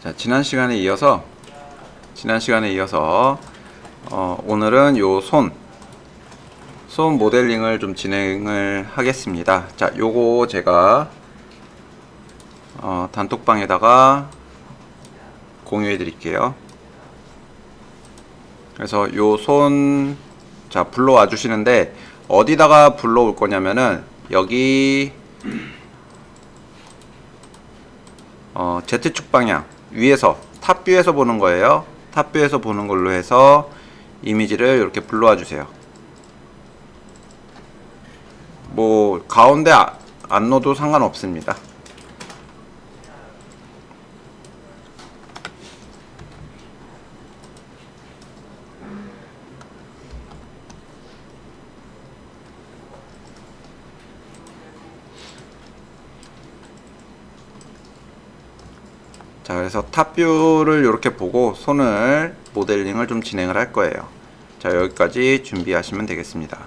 자, 지난 시간에 이어서 오늘은 요 손 모델링을 좀 진행을 하겠습니다. 자, 요거 제가 단톡방에다가 공유해 드릴게요. 그래서 요 손, 자, 불러와 주시는데 어디다가 불러올 거냐면은 여기 Z축 방향 위에서 탑뷰에서 보는 거예요. 탑뷰에서 보는 걸로 해서 이미지를 이렇게 불러와 주세요. 뭐 가운데 안 넣어도 상관없습니다. 자, 그래서 탑뷰를 이렇게 보고 손을 모델링을 좀 진행을 할 거예요. 자, 여기까지 준비하시면 되겠습니다.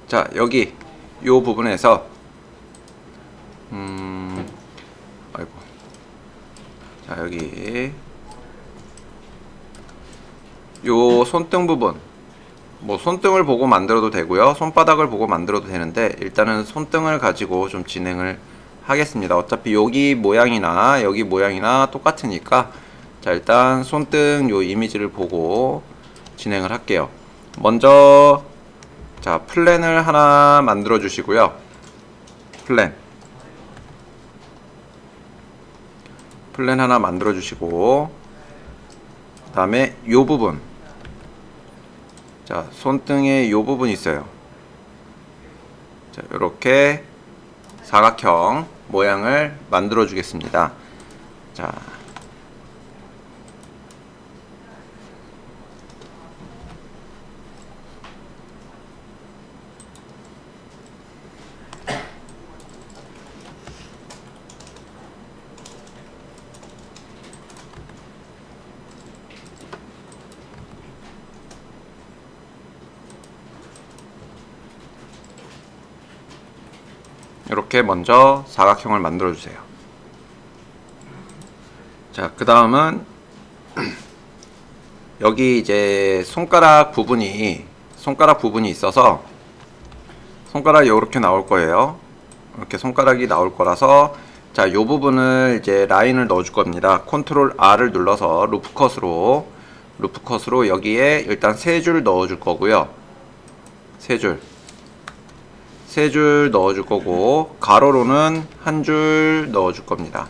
자, 여기 요 부분에서 아이고, 자, 여기 요 손등 부분, 뭐 손등을 보고 만들어도 되고요, 손바닥을 보고 만들어도 되는데 일단은 손등을 가지고 좀 진행을 하겠습니다. 어차피 여기 모양이나 여기 모양이나 똑같으니까, 자, 일단 손등 요 이미지를 보고 진행을 할게요. 먼저 자, 플랜을 하나 만들어 주시고요. 플랜 하나 만들어 주시고, 그 다음에 요 부분, 자, 손등에 요 부분 있어요. 자, 요렇게 사각형 모양을 만들어 주겠습니다. 자, 이렇게 먼저 사각형을 만들어 주세요. 자, 그 다음은 여기 이제 손가락 부분이 있어서 손가락이 이렇게 나올 거예요. 이렇게 손가락이 나올 거라서, 자, 요 부분을 이제 라인을 넣어 줄 겁니다. 컨트롤 R을 눌러서 루프컷으로 여기에 일단 세 줄 넣어 줄 거고요. 세 줄 넣어 줄 거고, 가로로는 한 줄 넣어 줄 겁니다.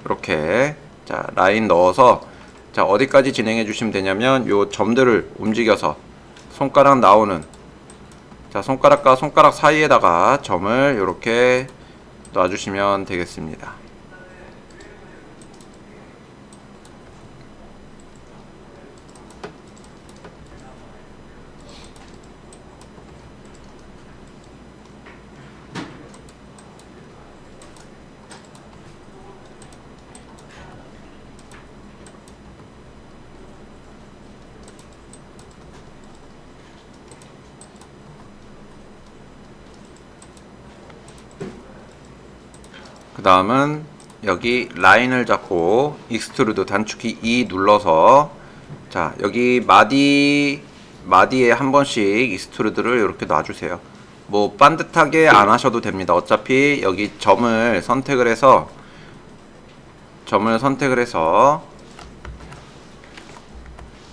이렇게, 자, 라인 넣어서, 자, 어디까지 진행해 주시면 되냐면 요 점들을 움직여서 손가락 나오는, 자, 손가락과 손가락 사이에다가 점을 이렇게 놔 주시면 되겠습니다. 그 다음은 여기 라인을 잡고 익스트루드 단축키 E 눌러서, 자, 여기 마디에 한 번씩 익스트루드를 이렇게 놔주세요. 뭐 반듯하게 안 하셔도 됩니다. 어차피 여기 점을 선택을 해서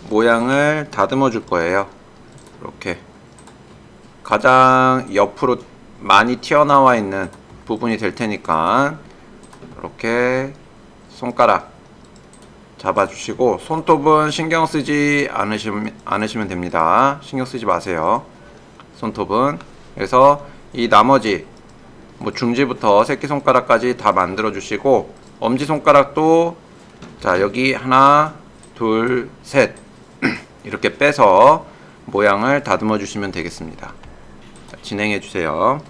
모양을 다듬어 줄 거예요. 이렇게 가장 옆으로 많이 튀어나와 있는 부분이 될 테니까 이렇게 손가락 잡아주시고, 손톱은 신경 쓰지 않으시면 됩니다. 신경 쓰지 마세요, 손톱은. 그래서 이 나머지 뭐 중지부터 새끼손가락까지 다 만들어 주시고, 엄지손가락도, 자, 여기 하나 둘 셋 이렇게 빼서 모양을 다듬어 주시면 되겠습니다. 자, 진행해 주세요.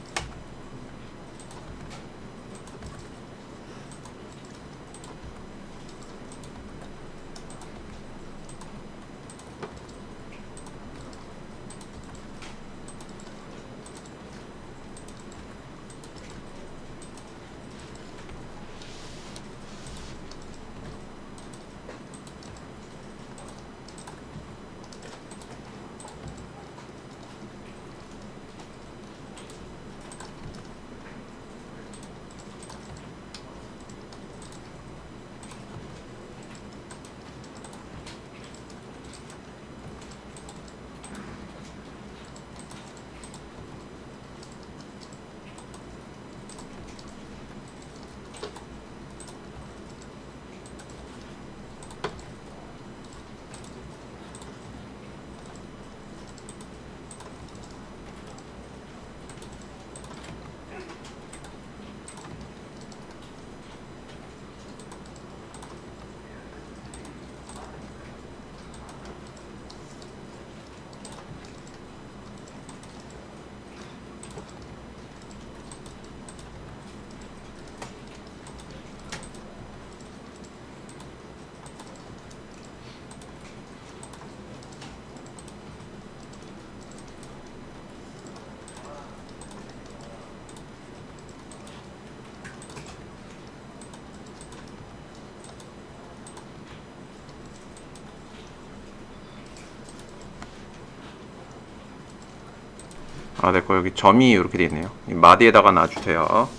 아, 내 거 여기 점이 이렇게 돼 있네요. 이 마디에다가 놔주세요.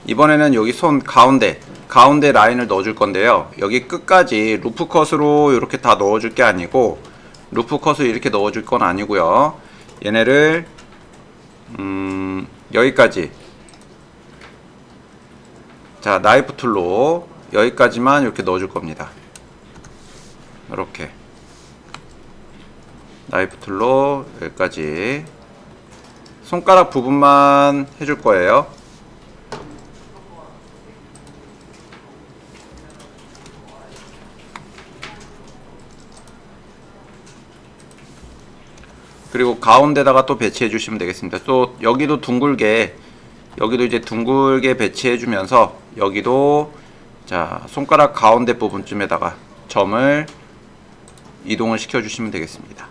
이번에는 여기 손 가운데 라인을 넣어줄 건데요. 여기 끝까지 루프 컷으로 이렇게 다 넣어줄 게 아니고, 루프 컷을 이렇게 넣어줄 건 아니고요. 얘네를 여기까지, 자, 나이프 툴로 여기까지만 이렇게 넣어줄 겁니다. 이렇게 나이프 툴로 여기까지 손가락 부분만 해줄 거예요. 그리고 가운데다가 또 배치해 주시면 되겠습니다. 또 여기도 둥글게, 여기도 이제 둥글게 배치해 주면서 여기도, 자, 손가락 가운데 부분쯤에다가 점을 이동을 시켜 주시면 되겠습니다.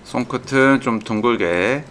손끝은 좀 둥글게,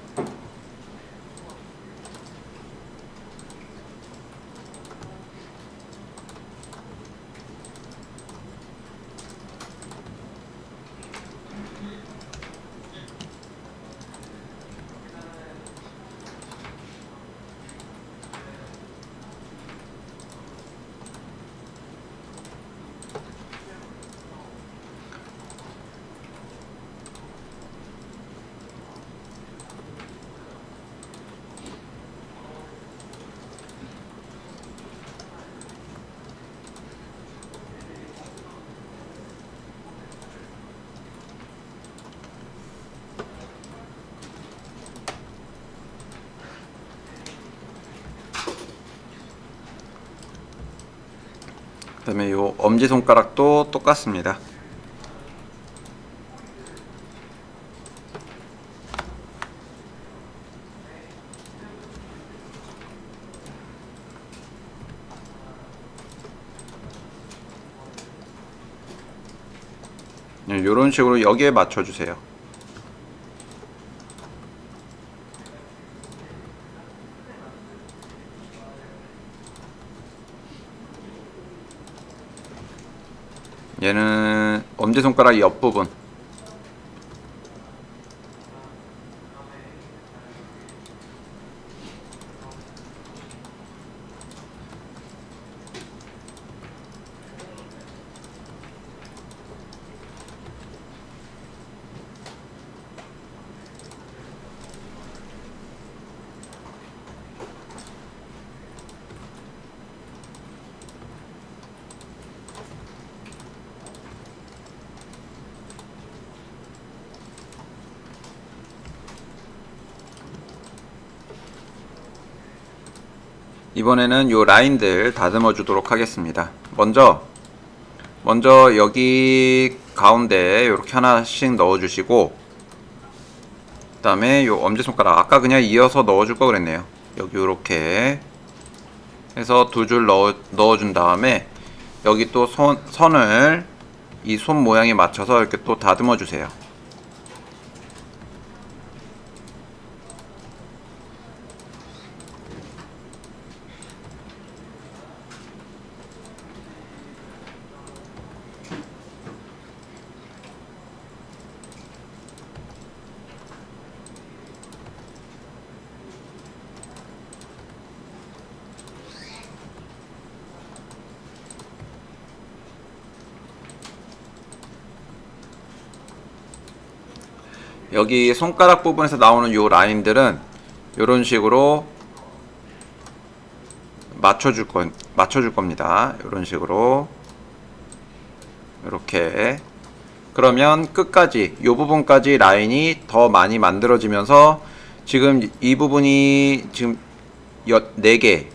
그 다음에 요 엄지손가락도 똑같습니다. 요런 식으로 여기에 맞춰주세요. 얘는 엄지손가락 옆부분, 이번에는 요 라인들 다듬어 주도록 하겠습니다. 먼저 여기 가운데 이렇게 하나씩 넣어 주시고, 그 다음에 요 엄지손가락 아까 그냥 이어서 넣어 줄 거 그랬네요. 여기 이렇게 해서 두 줄 넣어 준 다음에 여기 또 선을 이 손 모양에 맞춰서 이렇게 또 다듬어 주세요. 여기 손가락 부분에서 나오는 요 라인들은 요런 식으로 맞춰줄 겁니다. 요런 식으로 이렇게. 그러면 끝까지 요 부분까지 라인이 더 많이 만들어지면서 지금 이 부분이 지금 4개,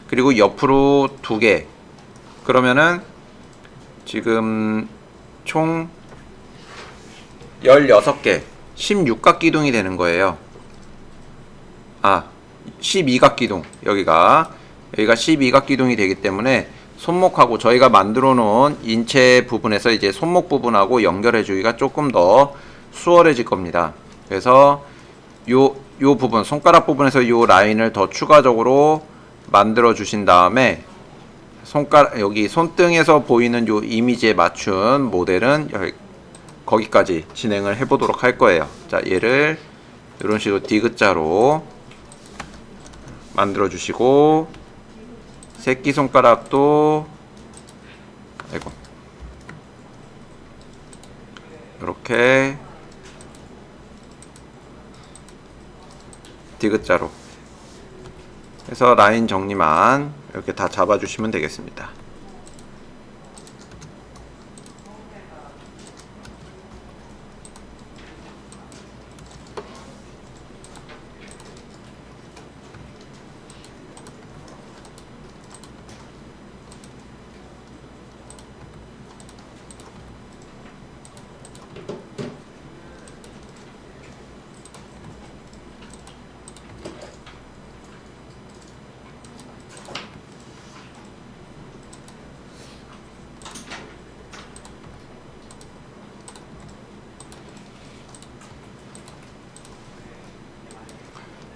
그리고 옆으로 2개, 그러면은 지금 총 16개 16각 기둥이 되는 거예요. 아, 12각 기둥, 여기가 12각 기둥이 되기 때문에 손목하고 저희가 만들어 놓은 인체 부분에서 이제 손목 부분하고 연결해 주기가 조금 더 수월해질 겁니다. 그래서 요 부분, 손가락 부분에서 요 라인을 더 추가적으로 만들어 주신 다음에 여기 손등에서 보이는 요 이미지에 맞춘 모델은 거기까지 진행을 해 보도록 할 거예요. 자, 얘를 이런 식으로 디귿자로 만들어 주시고, 새끼손가락도 이렇게 디귿자로 해서 라인 정리만 이렇게 다 잡아주시면 되겠습니다.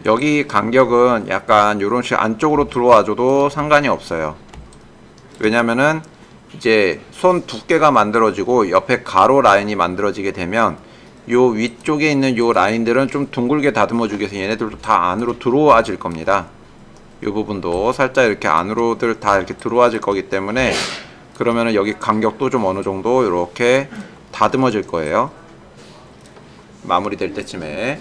여기 간격은 약간 요런 식 안쪽으로 들어와줘도 상관이 없어요. 왜냐면은 이제 손 두께가 만들어지고 옆에 가로 라인이 만들어지게 되면 요 위쪽에 있는 요 라인들은 좀 둥글게 다듬어 주기 위해서 얘네들도 다 안으로 들어와질 겁니다. 요 부분도 살짝 이렇게 안으로들 다 이렇게 들어와질 거기 때문에, 그러면은 여기 간격도 좀 어느 정도 이렇게 다듬어질 거예요. 마무리 될 때쯤에.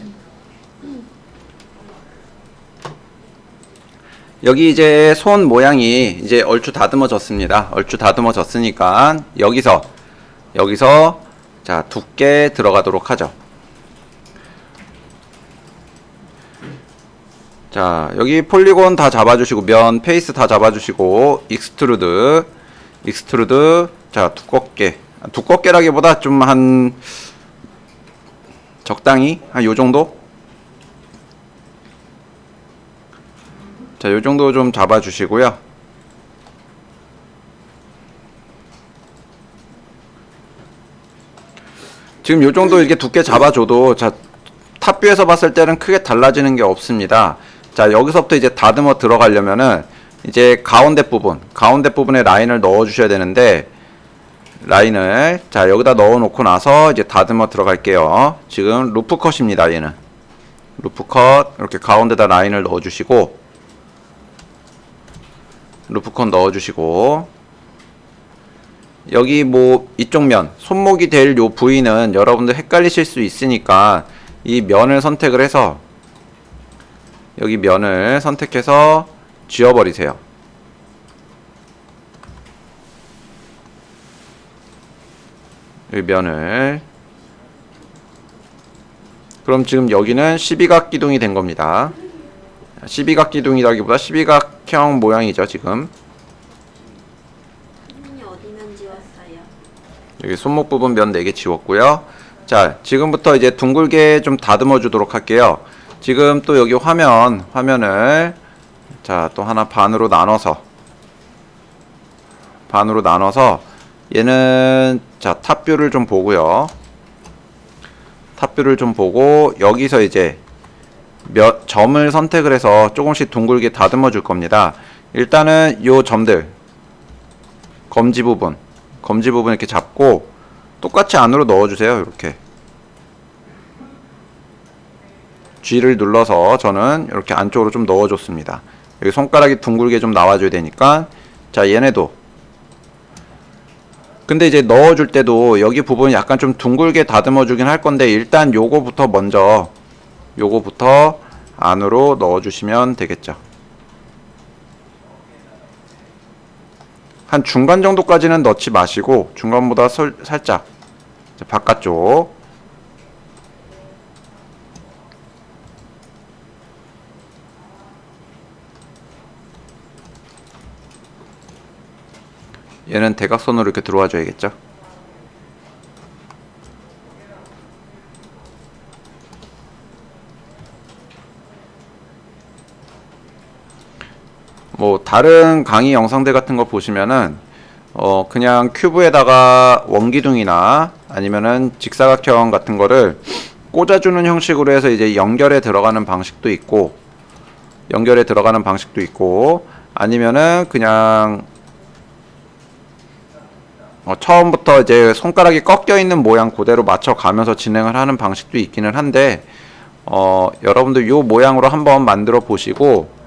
여기 이제 손 모양이 이제 얼추 다듬어졌습니다. 얼추 다듬어졌으니까 여기서 자, 두께 들어가도록 하죠. 자, 여기 폴리곤 다 잡아주시고, 면 페이스 다 잡아주시고, 익스트루드, 자, 두껍게라기보다 좀 한 적당히 한 요정도? 자, 요정도 좀 잡아주시고요. 지금 요정도 이렇게 두께 잡아줘도, 자, 탑뷰에서 봤을 때는 크게 달라지는 게 없습니다. 자, 여기서부터 이제 다듬어 들어가려면은 이제 가운데 부분에 라인을 넣어 주셔야 되는데, 라인을 자, 여기다 넣어 놓고 나서 이제 다듬어 들어갈게요. 지금 루프컷입니다. 얘는 루프컷, 이렇게 가운데다 라인을 넣어 주시고, 루프컷 넣어 주시고, 여기 뭐 이쪽 면, 손목이 될 요 부위는 여러분들 헷갈리실 수 있으니까 이 면을 선택을 해서, 여기 면을 선택해서 지워버리세요. 여기 면을. 그럼 지금 여기는 12각 기둥이 된 겁니다. 12각 기둥이라기보다 12각형 모양이죠, 지금. 어디는 지웠어요? 여기 손목 부분 면 4개 지웠고요. 자, 지금부터 이제 둥글게 좀 다듬어 주도록 할게요. 지금 또 여기 화면을 자, 또 하나 반으로 나눠서 얘는 자, 탑뷰를 좀 보고요. 탑뷰를 좀 보고 여기서 이제 몇 점을 선택을 해서 조금씩 둥글게 다듬어 줄 겁니다. 일단은 요 점들, 검지 부분 이렇게 잡고 똑같이 안으로 넣어 주세요. 이렇게 G를 눌러서 저는 이렇게 안쪽으로 좀 넣어 줬습니다. 여기 손가락이 둥글게 좀 나와줘야 되니까. 자, 얘네도. 근데 이제 넣어줄 때도 여기 부분이 약간 좀 둥글게 다듬어 주긴 할 건데, 일단 요거부터 안으로 넣어 주시면 되겠죠. 한 중간 정도까지는 넣지 마시고, 중간보다 살짝 바깥쪽. 얘는 대각선으로 이렇게 들어와 줘야겠죠. 뭐 다른 강의 영상들 같은 거 보시면은 그냥 큐브에다가 원기둥이나 아니면은 직사각형 같은 거를 꽂아주는 형식으로 해서 이제 연결에 들어가는 방식도 있고, 아니면은 그냥 처음부터 이제 손가락이 꺾여 있는 모양 그대로 맞춰 가면서 진행을 하는 방식도 있기는 한데, 여러분들 요 모양으로 한번 만들어 보시고,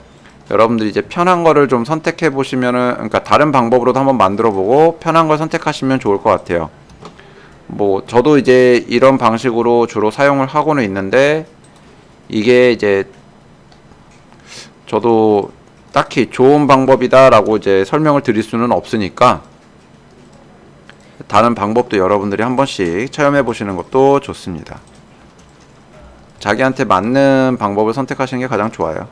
여러분들 이제 편한 거를 좀 선택해 보시면은, 그러니까 다른 방법으로도 한번 만들어 보고 편한 걸 선택하시면 좋을 것 같아요. 뭐 저도 이제 이런 방식으로 주로 사용을 하고는 있는데, 이게 이제 저도 딱히 좋은 방법이다 라고 이제 설명을 드릴 수는 없으니까 다른 방법도 여러분들이 한 번씩 체험해 보시는 것도 좋습니다. 자기한테 맞는 방법을 선택하시는 게 가장 좋아요.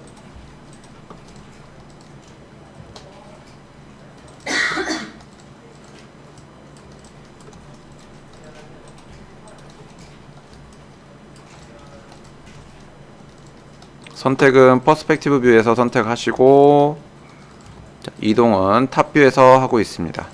선택은 퍼스펙티브 뷰에서 선택하시고, 자, 이동은 탑 뷰에서 하고 있습니다.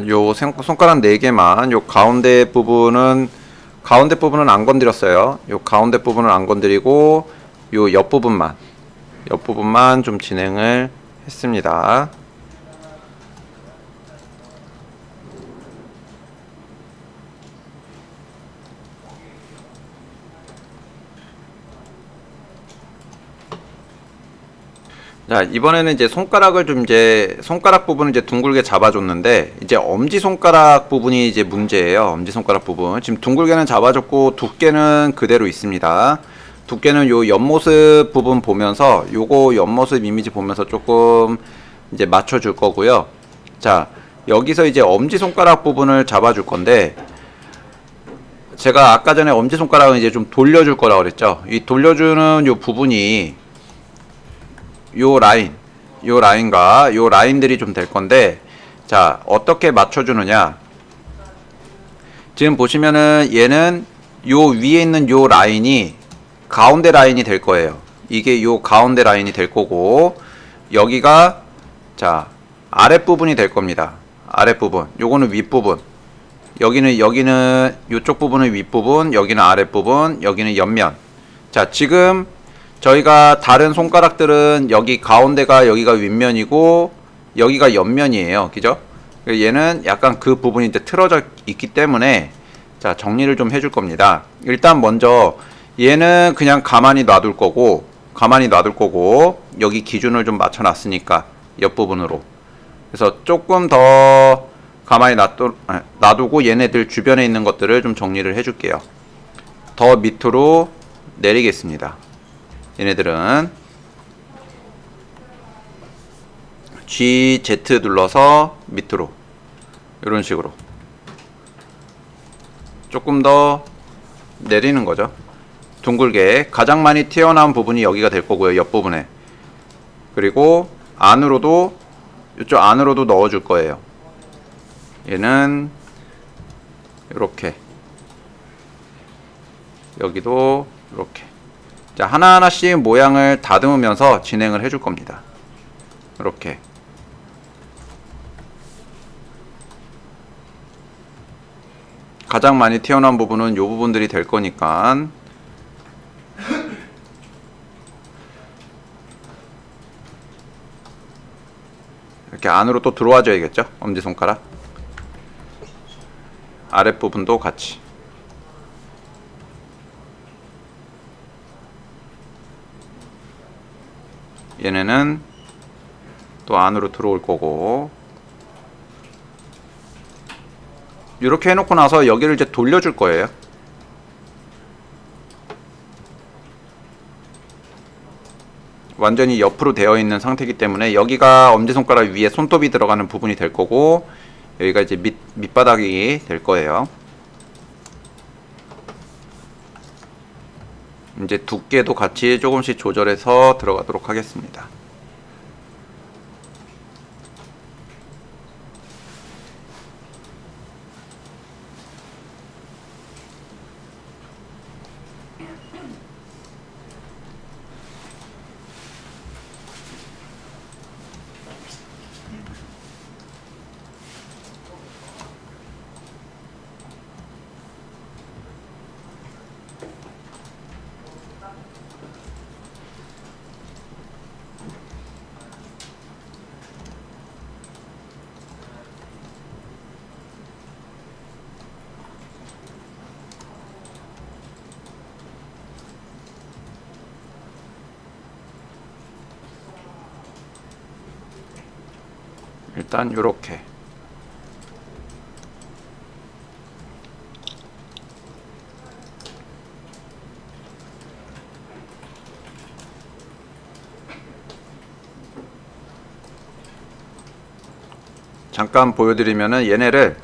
요 손가락 4개만, 요 가운데 부분은 안 건드렸어요. 요 가운데 부분은 안 건드리고 요 옆부분만 좀 진행을 했습니다. 자, 이번에는 이제 손가락 부분을 이제 둥글게 잡아줬는데, 이제 엄지손가락 부분이 이제 문제예요. 엄지손가락 부분. 지금 둥글게는 잡아줬고, 두께는 그대로 있습니다. 두께는 요 옆모습 부분 보면서, 요거 옆모습 이미지 보면서 조금 이제 맞춰줄 거고요. 자, 여기서 이제 엄지손가락 부분을 잡아줄 건데, 제가 아까 전에 엄지손가락은 이제 좀 돌려줄 거라고 그랬죠. 이 돌려주는 요 부분이 요 라인과 요 라인들이 좀 될 건데, 자, 어떻게 맞춰주느냐. 지금 보시면은 얘는 요 위에 있는 요 라인이 가운데 라인이 될 거예요. 이게 요 가운데 라인이 될 거고, 여기가 자, 아랫부분이 될 겁니다. 아랫부분. 요거는 윗부분. 여기는 요쪽 부분은 윗부분, 여기는 아랫부분, 여기는 옆면. 자, 지금 저희가 다른 손가락들은 여기 가운데가 여기가 윗면이고 여기가 옆면이에요. 그죠? 얘는 약간 그 부분이 이제 틀어져 있기 때문에, 자, 정리를 좀 해줄 겁니다. 일단 먼저 얘는 그냥 가만히 놔둘 거고 여기 기준을 좀 맞춰 놨으니까 옆부분으로. 그래서 조금 더 가만히 놔두고 얘네들 주변에 있는 것들을 좀 정리를 해줄게요. 더 밑으로 내리겠습니다. 얘네들은 G, Z 눌러서 밑으로, 이런 식으로 조금 더 내리는 거죠. 둥글게 가장 많이 튀어나온 부분이 여기가 될 거고요. 옆부분에. 그리고 이쪽 안으로도 넣어줄 거예요. 얘는 이렇게, 여기도 이렇게. 자, 하나하나씩 모양을 다듬으면서 진행을 해줄 겁니다. 이렇게. 가장 많이 튀어나온 부분은 요 부분들이 될 거니까 이렇게 안으로 또 들어와 줘야겠죠? 엄지손가락 아랫부분도 같이. 얘네는 또 안으로 들어올 거고, 이렇게 해놓고 나서 여기를 이제 돌려줄 거예요. 완전히 옆으로 되어 있는 상태이기 때문에 여기가 엄지손가락 위에 손톱이 들어가는 부분이 될 거고, 여기가 이제 밑바닥이 될 거예요. 이제 두께도 같이 조금씩 조절해서 들어가도록 하겠습니다. 일단 요렇게 잠깐 보여드리면은, 얘네를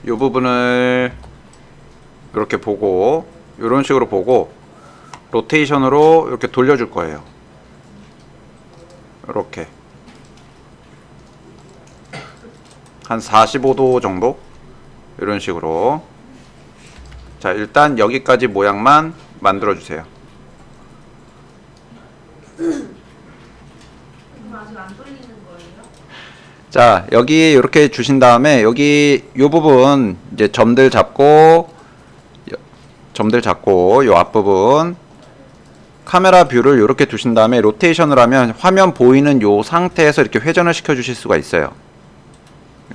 요 부분을 이렇게 보고 요런 식으로 보고 로테이션으로 이렇게 돌려줄 거예요. 이렇게 한 45도 정도 이런 식으로. 자, 일단 여기까지 모양만 만들어 주세요. 아직 안 돌리는 거예요? 자, 여기 이렇게 주신 다음에 여기 요 부분 이제 점들 잡고 요 앞부분 카메라 뷰를 이렇게 두신 다음에 로테이션을 하면 화면 보이는 요 상태에서 이렇게 회전을 시켜 주실 수가 있어요.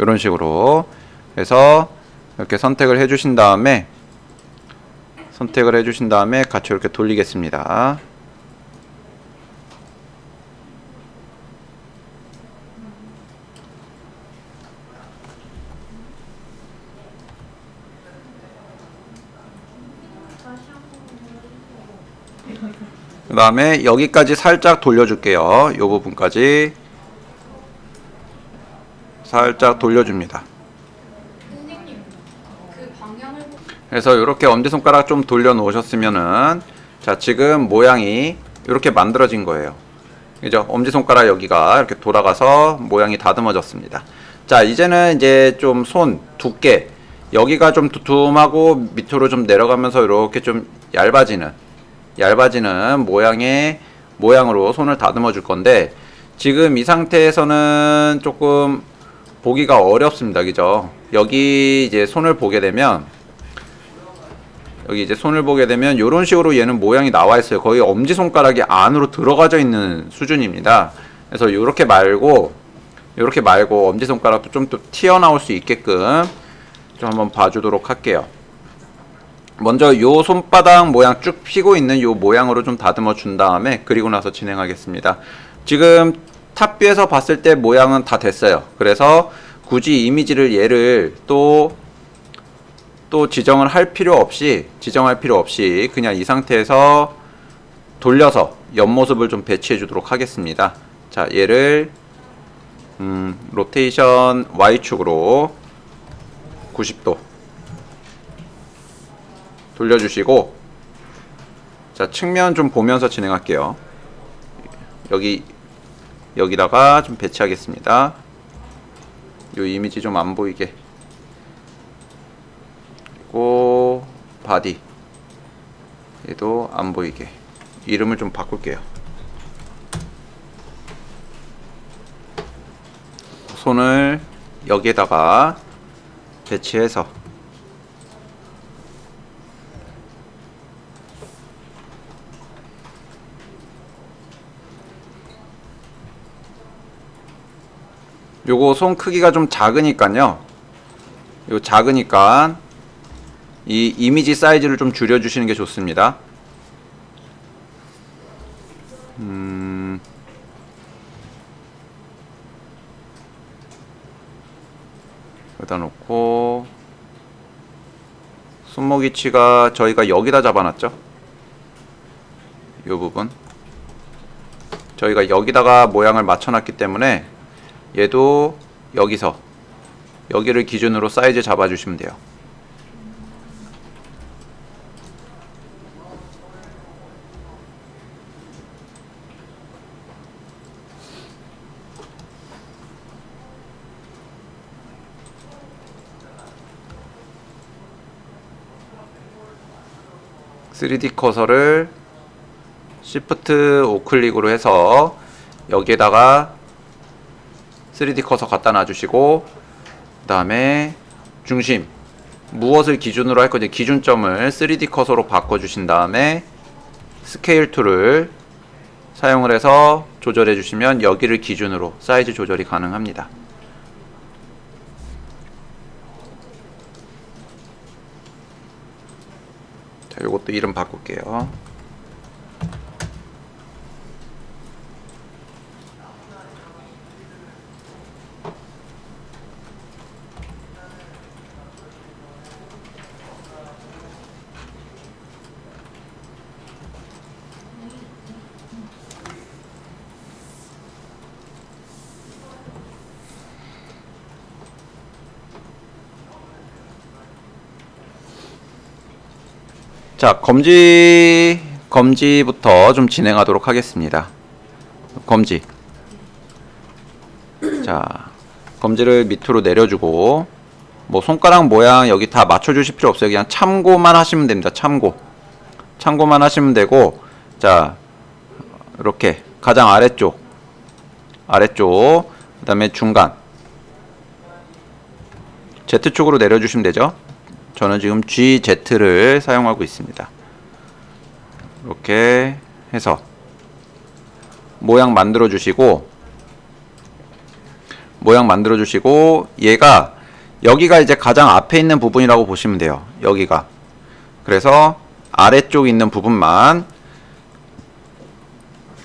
이런 식으로 해서 이렇게 선택을 해주신 다음에 같이 이렇게 돌리겠습니다. 그 다음에 여기까지 살짝 돌려줄게요. 요 부분까지 살짝 돌려줍니다. 그래서 이렇게 엄지손가락 좀 돌려 놓으셨으면은, 자, 지금 모양이 이렇게 만들어진 거예요. 그죠? 엄지손가락 여기가 이렇게 돌아가서 모양이 다듬어졌습니다. 자, 이제는 이제 좀 손 두께, 여기가 좀 두툼하고 밑으로 좀 내려가면서 이렇게 좀 얇아지는 모양으로 손을 다듬어 줄 건데, 지금 이 상태에서는 조금 보기가 어렵습니다. 그죠? 여기 이제 손을 보게 되면 이런 식으로 얘는 모양이 나와 있어요. 거의 엄지손가락이 안으로 들어가져 있는 수준입니다. 그래서 이렇게 말고 엄지손가락도 좀 더 튀어나올 수 있게끔 좀 한번 봐주도록 할게요. 먼저 요 손바닥 모양 쭉 펴고 있는 요 모양으로 좀 다듬어 준 다음에, 그리고 나서 진행하겠습니다. 지금 탑뷰에서 봤을 때 모양은 다 됐어요. 그래서 굳이 이미지를 얘를 또 지정을 할 필요 없이 그냥 이 상태에서 돌려서 옆모습을 좀 배치해 주도록 하겠습니다. 자, 얘를 로테이션 Y축으로 90도 돌려주시고, 자, 측면 좀 보면서 진행할게요. 여기다가 좀 배치하겠습니다. 요 이미지 좀 안 보이게. 그리고 바디 얘도 안 보이게 이름을 좀 바꿀게요. 손을 여기에다가 배치해서 요거 손 크기가 좀 작으니까요. 요 작으니까 이 이미지 사이즈를 좀 줄여주시는 게 좋습니다. 여기다 놓고 손목 위치가 저희가 여기다 잡아놨죠. 요 부분 저희가 여기다가 모양을 맞춰놨기 때문에 얘도 여기를 기준으로 사이즈 잡아주시면 돼요. (3D) 커서를 Shift 우클릭으로 해서 여기에다가 3D 커서 갖다 놔주시고, 그 다음에 중심 무엇을 기준으로 할 건지 기준점을 3D 커서로 바꿔주신 다음에 스케일 툴을 사용을 해서 조절해 주시면 여기를 기준으로 사이즈 조절이 가능합니다. 자, 요것도 이름 바꿀게요. 자, 검지부터 좀 진행하도록 하겠습니다. 검지. 자, 검지를 밑으로 내려주고, 뭐 손가락 모양 여기 다 맞춰주실 필요 없어요. 그냥 참고만 하시면 됩니다. 참고만 하시면 되고, 자, 이렇게 가장 아래쪽, 그 다음에 중간, Z축으로 내려주시면 되죠. 저는 지금 GZ를 사용하고 있습니다. 이렇게 해서 모양 만들어 주시고, 얘가 여기가 이제 가장 앞에 있는 부분이라고 보시면 돼요. 여기가. 그래서 아래쪽 있는 부분만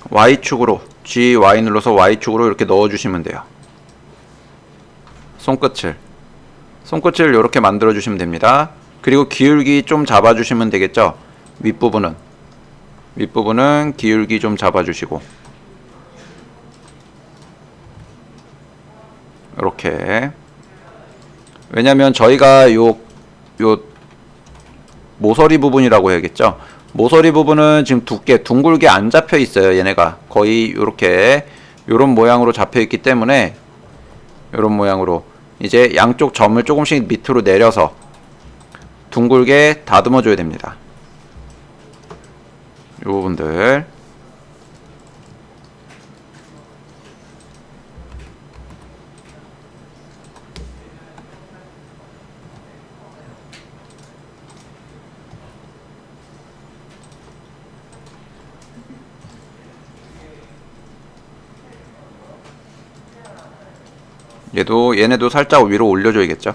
Y축으로, GY 눌러서 Y축으로 이렇게 넣어 주시면 돼요. 손끝을 이렇게 만들어 주시면 됩니다. 그리고 기울기 좀 잡아 주시면 되겠죠. 윗부분은 기울기 좀 잡아 주시고, 이렇게. 왜냐면 저희가 요 모서리 부분이라고 해야겠죠. 모서리 부분은 지금 둥글게 안 잡혀 있어요. 얘네가 거의 요렇게 요런 모양으로 잡혀 있기 때문에, 요런 모양으로 이제 양쪽 점을 조금씩 밑으로 내려서 둥글게 다듬어 줘야 됩니다. 이 부분들. 얘네도 살짝 위로 올려줘야겠죠.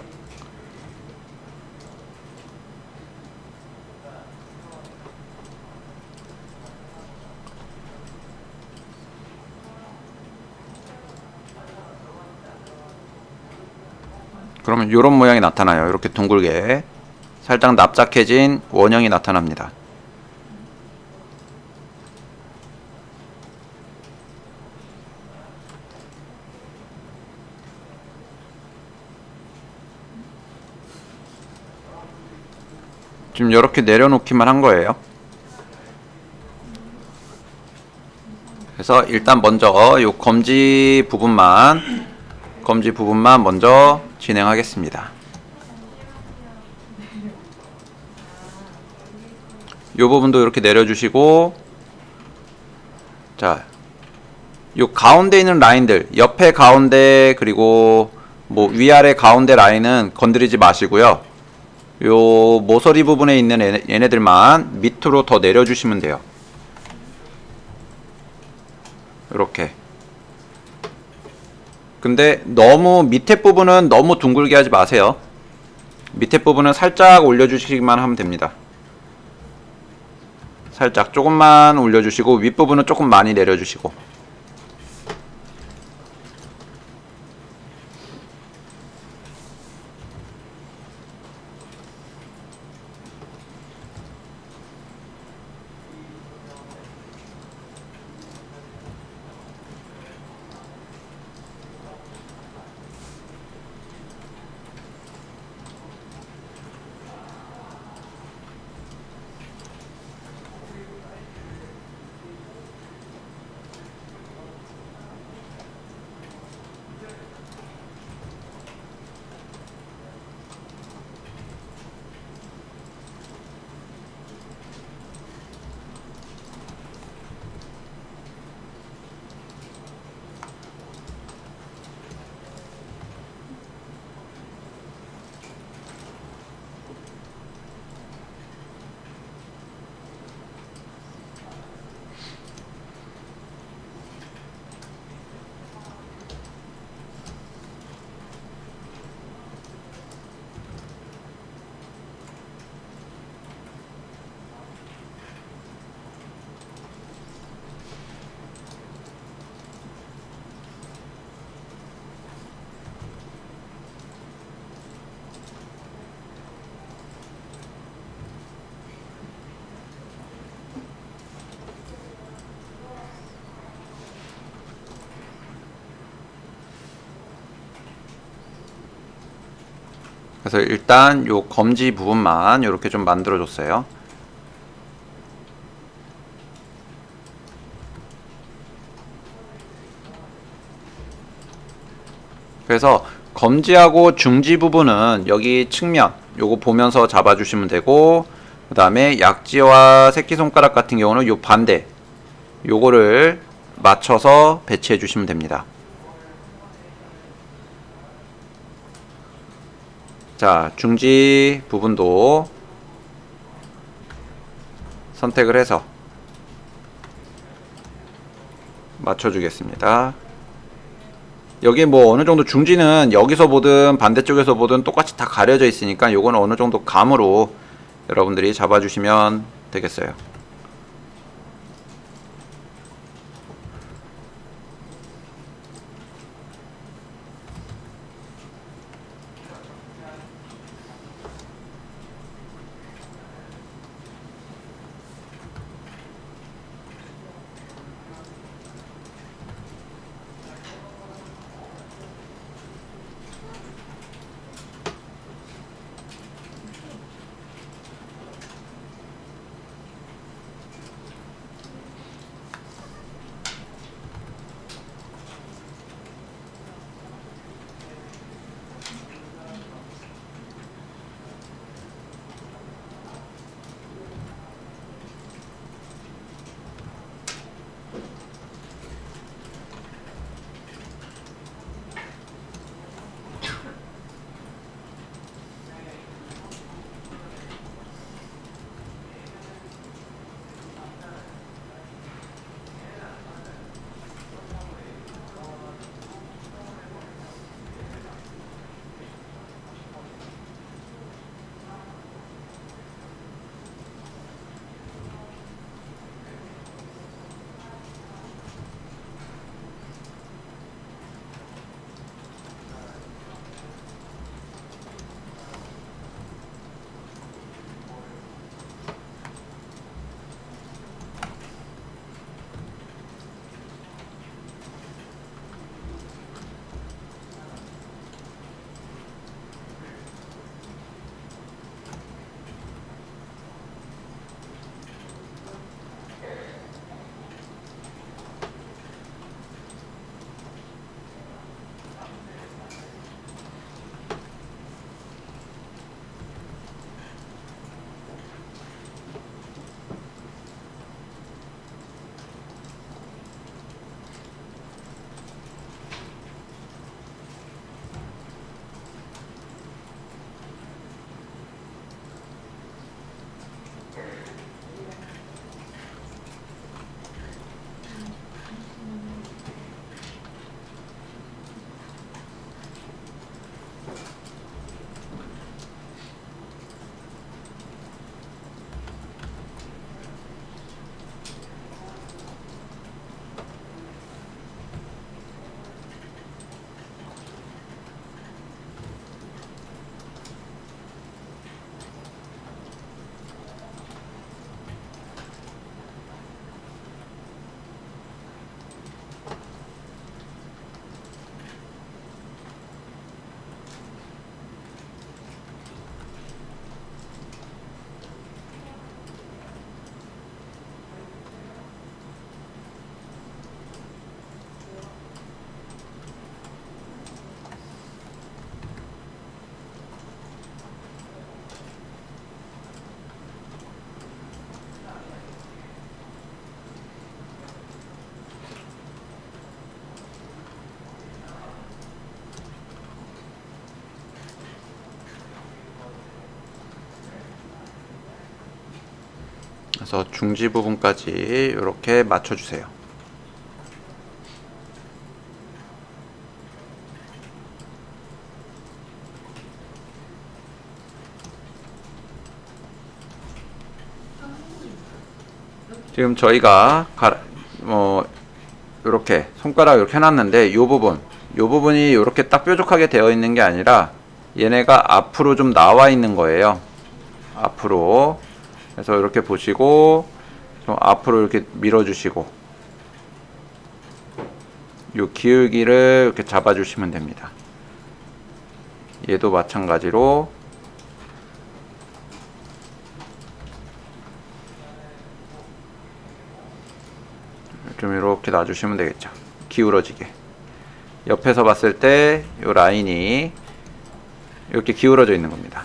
그러면 이런 모양이 나타나요. 이렇게 둥글게 살짝 납작해진 원형이 나타납니다. 지금 이렇게 내려놓기만 한 거예요. 그래서 일단 먼저 요 검지 부분만 먼저 진행하겠습니다. 요 부분도 이렇게 내려주시고, 자, 요 가운데 있는 라인들, 옆에 가운데, 그리고 뭐 위아래 가운데 라인은 건드리지 마시고요. 요 모서리 부분에 있는 얘네들만 밑으로 더 내려주시면 돼요. 이렇게 근데 너무 밑에 부분은 너무 둥글게 하지 마세요. 밑에 부분은 살짝 올려주시기만 하면 됩니다. 살짝 조금만 올려주시고 윗부분은 조금 많이 내려주시고. 그래서 일단 요 검지 부분만 이렇게 좀 만들어 줬어요. 그래서 검지하고 중지 부분은 여기 측면 요거 보면서 잡아주시면 되고, 그 다음에 약지와 새끼손가락 같은 경우는 요 반대 요거를 맞춰서 배치해 주시면 됩니다. 자, 중지 부분도 선택을 해서 맞춰주겠습니다. 여기 뭐 어느 정도 중지는 여기서 보든 반대쪽에서 보든 똑같이 다 가려져 있으니까 요거는 어느 정도 감으로 여러분들이 잡아주시면 되겠어요. 그래서 중지 부분까지 이렇게 맞춰주세요. 지금 저희가 이렇게 손가락 이렇게 해놨는데 요 부분이 이렇게 딱 뾰족하게 되어 있는 게 아니라 얘네가 앞으로 좀 나와 있는 거예요. 앞으로. 그래서 이렇게 보시고 좀 앞으로 이렇게 밀어주시고 요 기울기를 이렇게 잡아주시면 됩니다. 얘도 마찬가지로 좀 이렇게 놔주시면 되겠죠. 기울어지게. 옆에서 봤을 때 요 라인이 이렇게 기울어져 있는 겁니다.